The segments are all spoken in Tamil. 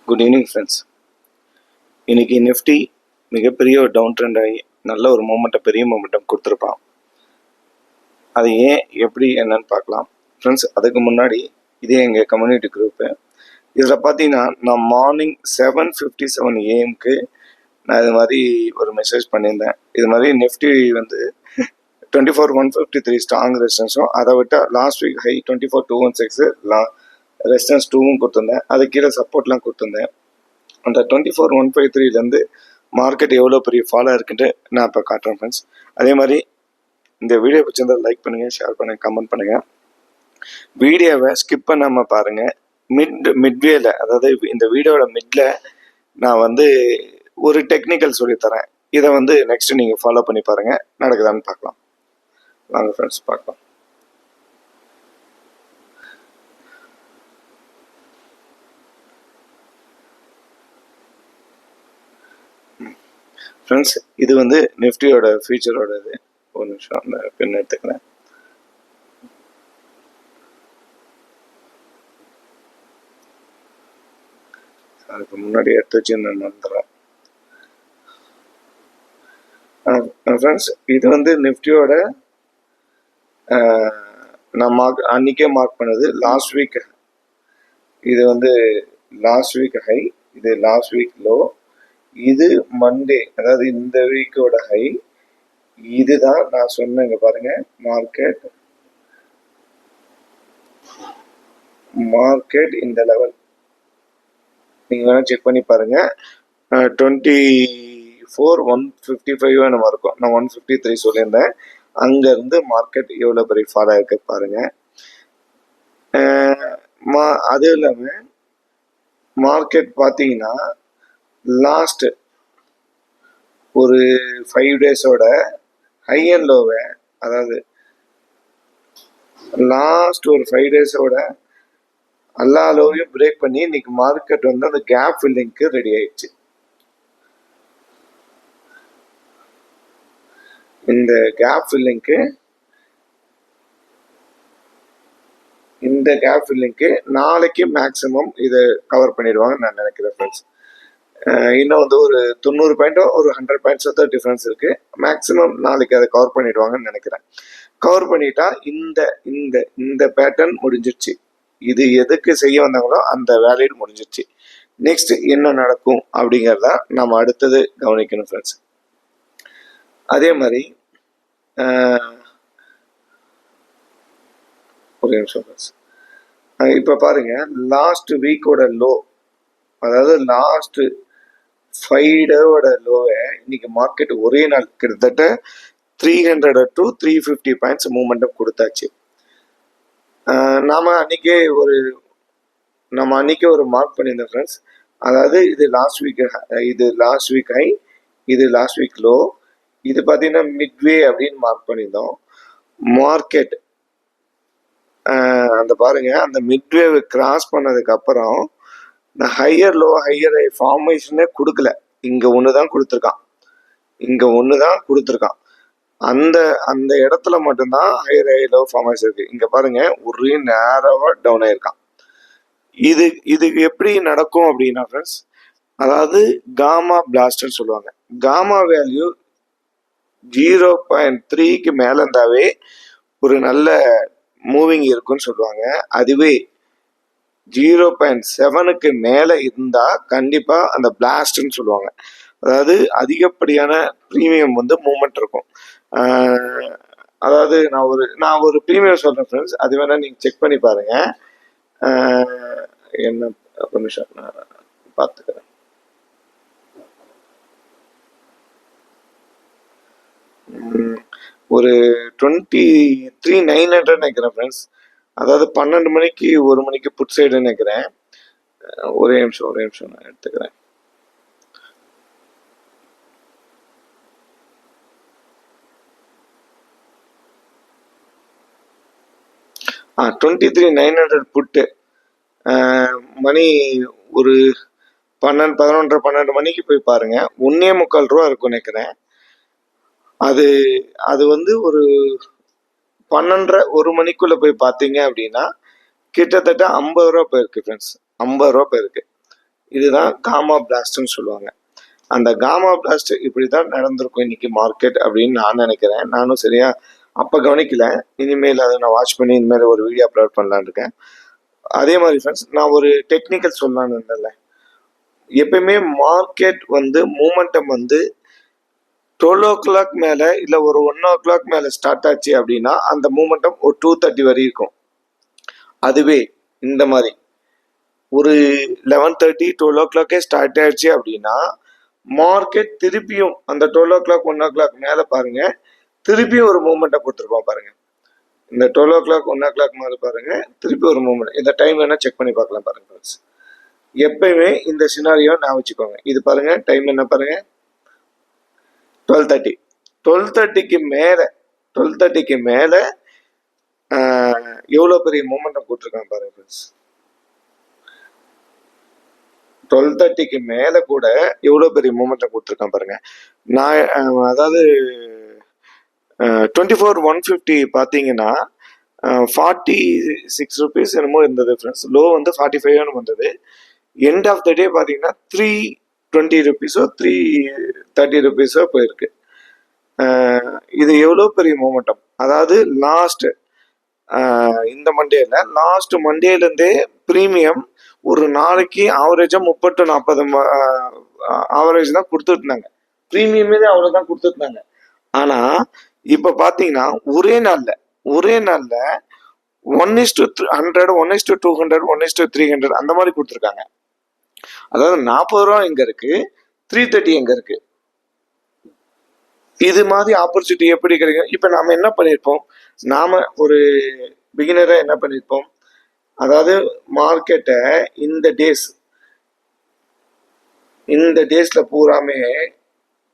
Good evening friends. இன்னைக்கு நிஃப்டி மிகப்பெரிய ஒரு டவுன் ட்ரெண்ட் ஆகி நல்ல ஒரு பெரிய மொமெண்டம் கொடுத்துருப்பான். அது ஏன் எப்படி என்னன்னு பார்க்கலாம் ஃப்ரெண்ட்ஸ். அதுக்கு முன்னாடி இதே எங்கள் கம்யூனிட்டி குரூப்பு. இதில் பார்த்தீங்கன்னா நான் மார்னிங் 7:57 AM நான் இது மாதிரி ஒரு மெசேஜ் பண்ணியிருந்தேன். இது மாதிரி நிஃப்டி வந்து 24,153 ஸ்ட்ராங் ரெசிஸ்டன்ஸும், அதை விட்டு லாஸ்ட் வீக் ஹை 24,216 ரெசிஸ்டன்ஸ் 2வும் கொடுத்துருந்தேன். அது கீழே சப்போர்ட்லாம் கொடுத்துருந்தேன். அந்த 24,153 மார்க்கெட் எவ்வளோ பெரிய ஃபாலோ இருக்குன்ட்டு நான் இப்போ காட்டுறேன் ஃப்ரெண்ட்ஸ். அதே மாதிரி இந்த வீடியோ பிடிச்சிருந்தால் லைக் பண்ணுங்கள், ஷேர் பண்ணுங்கள், கமெண்ட் பண்ணுங்கள். வீடியோவை ஸ்கிப் பண்ணாமல் பாருங்கள். மிட்வேல, அதாவது இந்த வீடியோட மிட்ல நான் வந்து ஒரு டெக்னிக்கல் சொல்லித்தரேன். இதை வந்து நெக்ஸ்ட் நீங்கள் ஃபாலோ பண்ணி பாருங்கள், நடக்குதான்னு பார்க்கலாம். வாங்க ஃப்ரெண்ட்ஸ் பார்க்கலாம். ஃப்ரெண்ட்ஸ், இது வந்து நிஃப்டியோட ஃபியூச்சரோட இது. ஒரு நிமிஷம் அந்த பென் எடுத்துக்கிறேன். அதுக்கு முன்னாடி எடுத்து வச்சு நான் வந்துடுறேன். ஃப்ரெண்ட்ஸ், இது வந்து நிஃப்டியோட நான் அன்னைக்கே மார்க் பண்ணது லாஸ்ட் வீக். இது வந்து லாஸ்ட் வீக் ஹை, இது லாஸ்ட் வீக் லோ, இது மண்டே, அதாவது இந்த வீக்கோட ஹை. இதுதான் நான் சொன்னேங்க பாருங்க. மார்க்கெட் இந்த லெவல் நீங்க வேணா செக் பண்ணி பாருங்க. 24,155 நம்ம இருக்கும். நான் 153 சொல்லியிருந்தேன். அங்க இருந்து மார்க்கெட் எவ்வளவு பெரிய ஃபாலோ இருக்கு பாருங்க. அது இல்லாம மார்க்கெட் பாத்தீங்கன்னா லாஸ்ட் ஒரு 5 டேஸோட ஹை அண்ட் லோவை, அதாவது லாஸ்ட் ஒரு 5 டேஸோட எல்லா லோவையும் பிரேக் பண்ணி இன்னைக்கு மார்க்கெட் வந்து அந்த கேப் ஃபில்லிங்க்கு ரெடி ஆயிடுச்சு. இந்த கேப் ஃபில்லிங்க்கு நாளைக்கு மேக்சிமம் இதை கவர் பண்ணிடுவாங்க நான் நினைக்கிறேன் ஃப்ரெண்ட்ஸ். இன்னும் வந்து ஒரு 90 பாயிண்டோ ஒரு 100 பாயிண்ட்ஸோ தான் டிஃபரன்ஸ் இருக்கு. மேக்சிமம் நாளைக்கு அதை கவர் பண்ணிடுவாங்கன்னு நினைக்கிறேன். கவர் பண்ணிட்டா இந்த இந்த இந்த பேட்டர்ன் முடிஞ்சிருச்சு. இது எதுக்கு செய்ய வந்தாங்களோ அந்த வேலையை முடிஞ்சிருச்சு. நெக்ஸ்ட் என்ன நடக்கும் அப்படிங்கிறத நம்ம அடுத்தது கவனிக்கணும் ஃப்ரெண்ட்ஸ். அதே மாதிரி ஒரு நிமிஷம் ஃப்ரெண்ட்ஸ். இப்போ பாருங்க, லாஸ்ட் வீக்கோட லோ, அதாவது லாஸ்ட் 5 டேவோட லோவை இன்னைக்கு மார்க்கெட் ஒரே நாள் கிட்டத்தட்ட 300 to 350 பாயிண்ட்ஸ் மூவ்மெண்டம் கொடுத்தாச்சு. நாம அன்னைக்கே ஒரு மார்க் பண்ணியிருந்தோம் ஃப்ரெண்ட்ஸ். அதாவது இது லாஸ்ட் வீக் ஹை, இது லாஸ்ட் வீக் லோ, இது பார்த்தீங்கன்னா மிட்வே அப்படின்னு மார்க் பண்ணியிருந்தோம். மார்க்கெட் அந்த பாருங்க, அந்த மிட்வே கிராஸ் பண்ணதுக்கு அப்புறம் இந்த ஹையர் ஹை ஃபார்மேஷனே கொடுக்கல. இங்க ஒண்ணுதான் கொடுத்துருக்கான். அந்த இடத்துல மட்டும்தான் ஹையர் ஹை லோ ஃபார்மேஷன் இருக்கு. இங்க பாருங்க, ஒரே நேரவா டவுன் ஆயிருக்கான். இது எப்படி நடக்கும் அப்படின்னா ஃப்ரெண்ட்ஸ், அதாவது காமா பிளாஸ்ட்னு சொல்லுவாங்க. காமா வேல்யூ 0.3க்கு மேல இருந்தாவே ஒரு நல்ல மூவிங் இருக்குன்னு சொல்லுவாங்க. அதுவே 0.7க்கு மேல இருந்தா கண்டிப்பா அந்த பிளாஸ்ட்னு சொல்லுவாங்க. அதாவது அதிகப்படியான ப்ரீமியம் வந்து மூவ்மெண்ட் இருக்கும். அதாவது நான் ஒரு ப்ரீமியம் சொல்றேன் ஃப்ரெண்ட்ஸ், அது வேணா நீங்க செக் பண்ணி பாருங்க. என்ன நிமிஷம் நான் பார்த்துக்கிறேன். ஒரு 23,900 நினைக்கிறேன் ஃப்ரெண்ட்ஸ். அதாவது 12 மணிக்கு 1 மணிக்கு புட் சைடு நினைக்கிறேன். ஒரே நிமிஷம் நான் எடுத்துக்கிறேன். ஆ 23,900 புட்டு மணி ஒரு 12 மணிக்கு போய் பாருங்க. 1.25 ரூபா இருக்கும் நினைக்கிறேன். அது வந்து ஒரு 12:30 1 மணிக்குள்ள போய் பார்த்தீங்க அப்படின்னா கிட்டத்தட்ட 50 ரூபா போயிருக்கு ஃப்ரெண்ட்ஸ். 50 ரூபா போயிருக்கு. இதுதான் காமா பிளாஸ்ட்னு சொல்லுவாங்க. அந்த காமா பிளாஸ்ட் இப்படி தான் நடந்திருக்கும் இன்னைக்கு மார்க்கெட் அப்படின்னு நான் நினைக்கிறேன். நானும் சரியா அப்போ கவனிக்கல. இனிமேல் அதை நான் வாட்ச் பண்ணி இனிமேல் ஒரு வீடியோ அப்லோட் பண்ணலான்னு இருக்கேன். அதே மாதிரி ஃப்ரெண்ட்ஸ், நான் ஒரு டெக்னிக்கல் சொல்லலான்னு இருந்தேன்ல, எப்பயுமே மார்க்கெட் வந்து மூமெண்டம் வந்து 12 o'clock மேலே இல்லை ஒரு 1 o'clock மேலே ஸ்டார்ட் ஆச்சு அப்படின்னா அந்த மூமெண்டம் ஒரு 2:30 வரை இருக்கும். அதுவே இந்த மாதிரி ஒரு 11:30 12 o'clock ஸ்டார்ட் ஆயிடுச்சு அப்படின்னா மார்க்கெட் திருப்பியும் அந்த 12 o'clock 1 o'clock மேலே பாருங்க, திருப்பியும் ஒரு மூமெண்ட்டை கொடுத்துருப்போம் பாருங்க. இந்த 12 o'clock 1 o'clock மேலே பாருங்க, திருப்பி ஒரு மூமெண்ட். இந்த டைம் வேணா செக் பண்ணி பார்க்கலாம் பாருங்க ஃப்ரெண்ட்ஸ். எப்பயுமே இந்த சினாரியோ நான் வச்சுக்கோங்க. இது பாருங்க, டைம் என்ன பாருங்க, 12:30. 12:30க்கு மேலே எவ்வளோ பெரிய மூமெண்டம் கொடுத்துருக்காங்க பாருங்க ஃப்ரெண்ட்ஸ். 12:30க்கு மேலே கூட எவ்வளோ பெரிய மூமெண்டம் கொடுத்துருக்கான் பாருங்க. நான் அதாவது 24,150 பார்த்தீங்கன்னா 46 rupees என்னமோ இருந்தது ஃப்ரெண்ட்ஸ். லோ வந்து 45 வந்தது. எண்ட் ஆஃப் த டே பார்த்தீங்கன்னா 320 rupees 330 rupees போயிருக்கு. இது எவ்வளோ பெரிய மூமெண்டம். அதாவது இந்த மண்டேல லாஸ்ட் மண்டேலேருந்தே ப்ரீமியம் ஒரு நாளைக்கு ஆவரேஜாக 30-40 ஆவரேஜ் தான் கொடுத்துட்டு இருந்தாங்க. ப்ரீமியமே அவ்வளோதான் கொடுத்துட்டு இருந்தாங்க. ஆனால் இப்போ பார்த்தீங்கன்னா ஒரே நாளில் 1:100, 1:200, 1:300 அந்த மாதிரி கொடுத்துருக்காங்க. அதாவது 40 ரூபா எங்க இருக்கு, 330 எங்க இருக்கு. இது மாதிரி ஆப்பர்ச்சுனிட்டி எப்படி கிடைக்கும்? இப்போ நாம என்ன பண்ணியிருப்போம், நாம ஒரு பிகினரா என்ன பண்ணியிருப்போம், அதாவது மார்க்கெட்டை இந்த டேஸ்ல பூராமே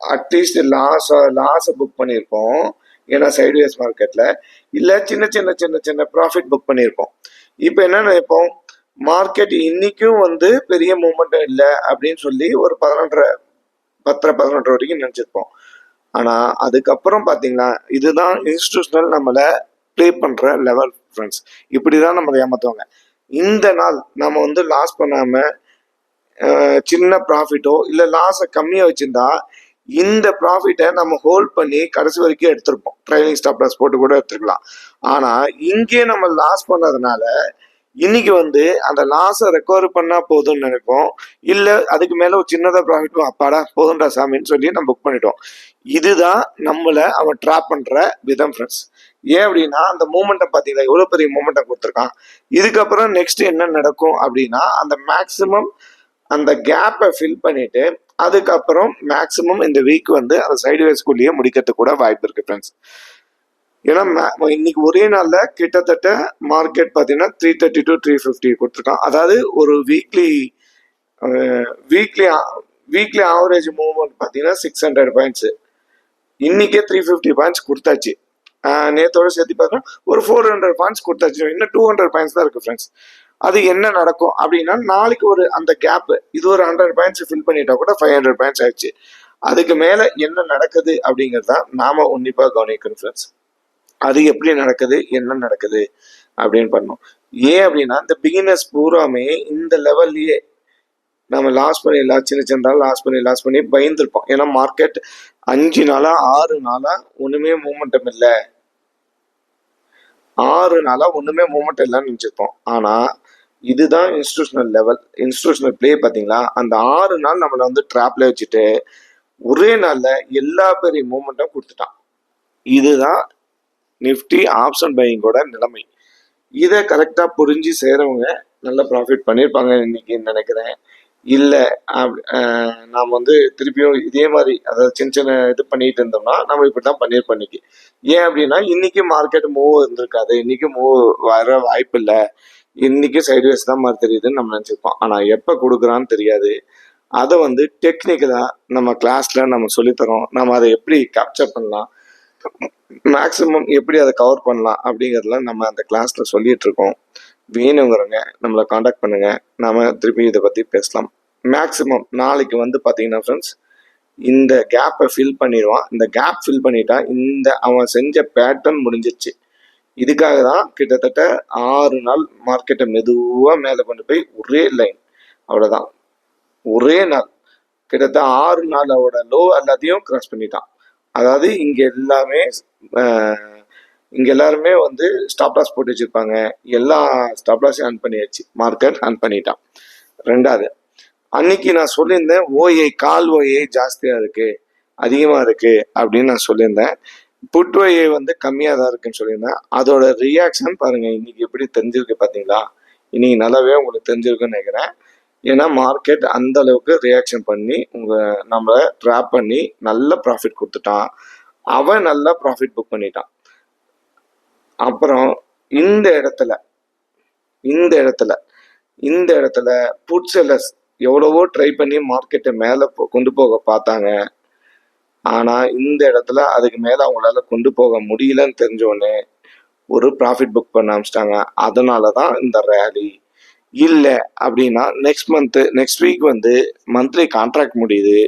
அட்லீஸ்ட் லாஸை புக் பண்ணியிருப்போம். ஏன்னா சைட்வேஸ் மார்க்கெட்ல இல்லை சின்ன ப்ராஃபிட் புக் பண்ணியிருப்போம். இப்போ என்ன நினைப்போம், மார்க்கெட் இன்னைக்கும் வந்து பெரிய மூமெண்டம் இல்லை அப்படின்னு சொல்லி ஒரு 11 வரைக்கும் நினச்சிருப்போம். ஆனால் அதுக்கப்புறம் பார்த்தீங்கன்னா இதுதான் இன்ஸ்டிடியூஷனல் நம்மளை ப்ளே பண்ணுற லெவல் ஃப்ரெண்ட்ஸ். இப்படி தான் நம்மளை ஏமாற்றுவாங்க. இந்த நாள் நம்ம வந்து லாஸ் பண்ணாமல் சின்ன ப்ராஃபிட்டோ இல்லை லாஸை கம்மியாக வச்சுருந்தா இந்த ப்ராஃபிட்டை நம்ம ஹோல்ட் பண்ணி கடைசி வரைக்கும் எடுத்திருப்போம். ட்ரைலிங் ஸ்டாப் லாஸ் போட்டு கூட எடுத்துருக்கலாம். ஆனால் இங்கே நம்ம லாஸ் பண்ணதுனால இன்னைக்கு வந்து அந்த லாஸை ரெக்கவர் பண்ணா போதும்னு நினைப்போம். இல்லை அதுக்கு மேலே ஒரு சின்னதாக ப்ராஃபிட்டும் அப்பாடா போதும்டா சாமின்னு சொல்லி நம்ம புக் பண்ணிட்டோம். இதுதான் நம்மளை அவன் ட்ராப் பண்ணுற விதம் ஃப்ரெண்ட்ஸ். ஏன் அப்படின்னா அந்த மூமெண்ட்டை பார்த்தீங்களா எவ்வளோ பெரிய மூமெண்ட்டை கொடுத்துருக்கான். இதுக்கப்புறம் நெக்ஸ்ட் என்ன நடக்கும் அப்படின்னா அந்த மேக்ஸிமம் அந்த கேப்பை ஃபில் பண்ணிட்டு அதுக்கப்புறம் மேக்ஸிமம் இந்த வீக் வந்து அந்த சைடுவேஸ்குள்ளேயே முடிக்கிறதுக்கு கூட வாய்ப்பு இருக்கு ஃப்ரெண்ட்ஸ். ஏன்னா இன்னைக்கு ஒரே நாளில் கிட்டத்தட்ட மார்க்கெட் பார்த்தீங்கன்னா 330 to 350 கொடுத்துருக்கான். அதாவது ஒரு வீக்லி ஆவரேஜ் மூவ்மெண்ட் பார்த்தீங்கன்னா 600 பாயிண்ட்ஸ். இன்னைக்கே 350 பாயிண்ட்ஸ் கொடுத்தாச்சு. நேத்தோட சேர்த்து பார்த்தா ஒரு 400 பாயிண்ட்ஸ் கொடுத்தாச்சு. இன்னும் 200 பாயிண்ட்ஸ் தான் இருக்கு ஃப்ரெண்ட்ஸ். அது என்ன நடக்கும் அப்படின்னா நாளைக்கு ஒரு அந்த கேப் இது ஒரு 100 பாயிண்ட்ஸ் ஃபில் பண்ணிட்டா கூட 500 பாயிண்ட்ஸ் ஆயிடுச்சு. அதுக்கு மேலே என்ன நடக்குது அப்படிங்கிறத நாம உன்னிப்பாக கவனிக்கணும் ஃப்ரெண்ட்ஸ். அது எப்படி நடக்குது, என்ன நடக்குது அப்படின்னு பண்ணோம். ஏன் அப்படின்னா இந்த பிகினர்ஸ் பூராமே இந்த லெவல்லையே நம்ம லாஸ் பண்ணிடலாம், சின்ன லாஸ் பண்ணி பயந்துருப்போம். ஏன்னா மார்க்கெட் 5 நாளா 6 நாளா ஒண்ணுமே மூமெண்டம் இல்லை, 6 நாளா ஒண்ணுமே மூமெண்ட் இல்லைன்னு நினைச்சிருப்போம். ஆனா இதுதான் இன்ஸ்டிடியூஷனல் பிளே. பார்த்தீங்களா, அந்த 6 நாள் நம்மளை வந்து ட்ராப்ல வச்சுட்டு ஒரே நாள்ல எல்லா பெரிய மூமெண்ட்டும் கொடுத்துட்டான். இதுதான் நிஃப்டி ஆப்ஷன் பையிங்கோட நிலைமை. இதை கரெக்டாக புரிஞ்சு செய்கிறவங்க நல்ல ப்ராஃபிட் பண்ணியிருப்பாங்க இன்னைக்கு நினைக்கிறேன். இல்லை நாம் வந்து திருப்பியும் இதே மாதிரி அதாவது சின்ன இது பண்ணிட்டு இருந்தோம்னா நம்ம இப்படி தான் பண்ணியிருப்போம் இன்னைக்கு. ஏன் அப்படின்னா இன்னைக்கு மார்க்கெட் மூவ் இருந்திருக்காது, இன்னைக்கு மூவ் வர வாய்ப்பு இல்லை, இன்னைக்கு சைட்வேஸ் தான் மாதிரி தெரியுதுன்னு நம்ம நினச்சிருப்போம். ஆனால் எப்போ கொடுக்குறான்னு தெரியாது. அதை வந்து டெக்னிக்கலாக நம்ம கிளாஸ்ல நம்ம சொல்லித்தரோம். நம்ம அதை எப்படி கேப்சர் பண்ணலாம், மேக்ஸிமம் எப்படி அதை கவர் பண்ணலாம் அப்படிங்கிறதுலாம் நம்ம அந்த கிளாஸ்ல சொல்லிட்டு இருக்கோம். வேணுங்கிறவங்க நம்மளை காண்டாக்ட் பண்ணுங்க, நாம திருப்பி இதை பத்தி பேசலாம். மேக்ஸிமம் நாளைக்கு வந்து பார்த்தீங்கன்னா ஃப்ரெண்ட்ஸ் இந்த கேப்பை ஃபில் பண்ணிடுவான். இந்த கேப் ஃபில் பண்ணிட்டா இந்த அவன் செஞ்ச பேட்டர்ன் முடிஞ்சிருச்சு. இதுக்காக தான் கிட்டத்தட்ட 6 நாள் மார்க்கெட்டை மெதுவாக மேலே கொண்டு போய் ஒரே லைன், அவ்வளோதான் ஒரே நாள் கிட்டத்தட்ட 6 நாளோட லோ எல்லாத்தையும் கிராஸ் பண்ணிட்டான். அதாவது இங்க எல்லாருமே வந்து ஸ்டாப் லாஸ் போட்டு வச்சிருப்பாங்க. எல்லா ஸ்டாப் லாஸையும் ஆன் பண்ணியாச்சு, மார்க்கெட் ஆன் பண்ணிட்டான். ரெண்டாவது, அன்னைக்கு நான் சொல்லியிருந்தேன் கால் ஓஏ ஜாஸ்தியா இருக்கு, அதிகமா இருக்கு அப்படின்னு நான் சொல்லியிருந்தேன். புட் ஓஏ வந்து கம்மியா தான் இருக்குன்னு சொல்லியிருந்தேன். அதோட ரியாக்ஷன் பாருங்க இன்னைக்கு எப்படி தெரிஞ்சிருக்கு பாத்தீங்களா? இன்னைக்கு நல்லாவே உங்களுக்கு தெரிஞ்சிருக்குன்னு நினைக்கிறேன். ஏன்னா மார்க்கெட் அந்த அளவுக்கு ரியாக்ஷன் பண்ணி நம்ம ட்ராப் பண்ணி நல்ல ப்ராஃபிட் கொடுத்துட்டான். அவன் நல்லா ப்ராஃபிட் புக் பண்ணிட்டான். அப்புறம் இந்த இடத்துல புட் செல்லர்ஸ் எவ்வளவோ ட்ரை பண்ணி மார்க்கெட்டை மேல கொண்டு போக பார்த்தாங்க. ஆனா இந்த இடத்துல அதுக்கு மேல அவங்களால கொண்டு போக முடியலன்னு தெரிஞ்ச உடனே ஒரு ப்ராஃபிட் புக் பண்ண ஆரம்பிச்சிட்டாங்க. அதனாலதான் இந்த ரேலி. இல்லை அப்படின்னா நெக்ஸ்ட் வீக் வந்து மந்த்லி கான்ட்ராக்ட் முடியுது.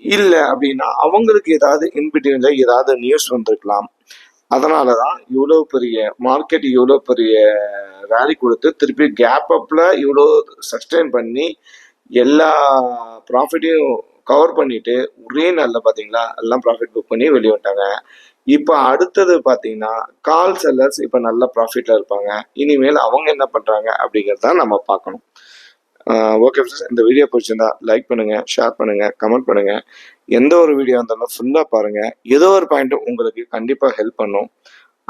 இல்லை அப்படின்னா அவங்களுக்கு ஏதாவது இன்பிட்வீன்ல ஏதாவது நியூஸ் வந்திருக்கலாம். அதனாலதான் இவ்வளோ பெரிய மார்க்கெட் இவ்வளோ பெரிய ரேலி கொடுத்து திருப்பி கேப் அப்ல இவ்வளோ சஸ்டெயின் பண்ணி எல்லா ப்ராஃபிட்டையும் கவர் பண்ணிட்டு ஒரே நாளில் பார்த்தீங்களா எல்லாம் ப்ராஃபிட் புக் பண்ணி வெளியே வந்துட்டாங்க. இப்போ அடுத்தது பார்த்தீங்கன்னா கால் செல்லர்ஸ் இப்போ நல்ல ப்ராஃபிட்ல இருப்பாங்க. இனிமேல் அவங்க என்ன பண்றாங்க அப்படிங்கிறத நம்ம பார்க்கணும். ஓகே ஃப்ரெண்ட்ஸ், இந்த வீடியோ பிடிச்சிருந்தா லைக் பண்ணுங்க, ஷேர் பண்ணுங்க, கமெண்ட் பண்ணுங்க. எந்த ஒரு வீடியோ இருந்தாலும் ஃபுல்லாக பாருங்க. ஏதோ ஒரு பாயிண்ட் உங்களுக்கு கண்டிப்பாக ஹெல்ப் பண்ணும்.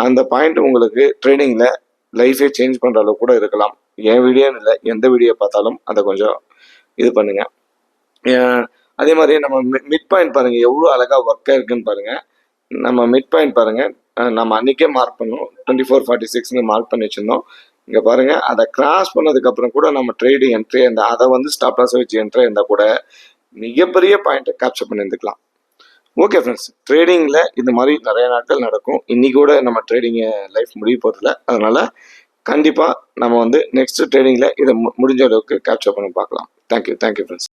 அந்த பாயிண்ட் உங்களுக்கு ட்ரேடிங்ல லைஃபே சேஞ்ச் பண்ற அளவுக்கு கூட இருக்கலாம். என் வீடியோன்னு இல்லை, எந்த வீடியோ பார்த்தாலும் அதை கொஞ்சம் இது பண்ணுங்க. அதே மாதிரி நம்ம மிட் பாயிண்ட் பாருங்க, எவ்வளோ அழகா ஒர்க் ஆயிருக்குன்னு பாருங்க. நம்ம மிட் பாயிண்ட் பாருங்க, நம்ம அன்னைக்கே மார்க் பண்ணோம், 2446 மார்க் பண்ணி வச்சிருந்தோம். இங்க பாருங்க, அதை கிராஸ் பண்ணதுக்கு அப்புறம் கூட நம்ம ட்ரேடிங் என்ட்ரி அதை வந்து ஸ்டாப் லாஸ் வச்சு என்ட்ரி இருந்தா கூட மிகப்பெரிய பாயிண்ட்டை கேப்சர் பண்ணியிருந்துக்கலாம். ஓகே ஃப்ரெண்ட்ஸ், ட்ரேடிங்ல இந்த மாதிரி நிறைய நாட்கள் நடக்கும். இன்னைக்கு கூட நம்ம ட்ரேடிங் லைஃப் முடிய போறதில்ல. அதனால கண்டிப்பா நம்ம வந்து நெக்ஸ்ட் ட்ரேடிங்ல இதை முடிஞ்ச அளவுக்கு கேப்சர் பண்ணி பார்க்கலாம். Thank you friends.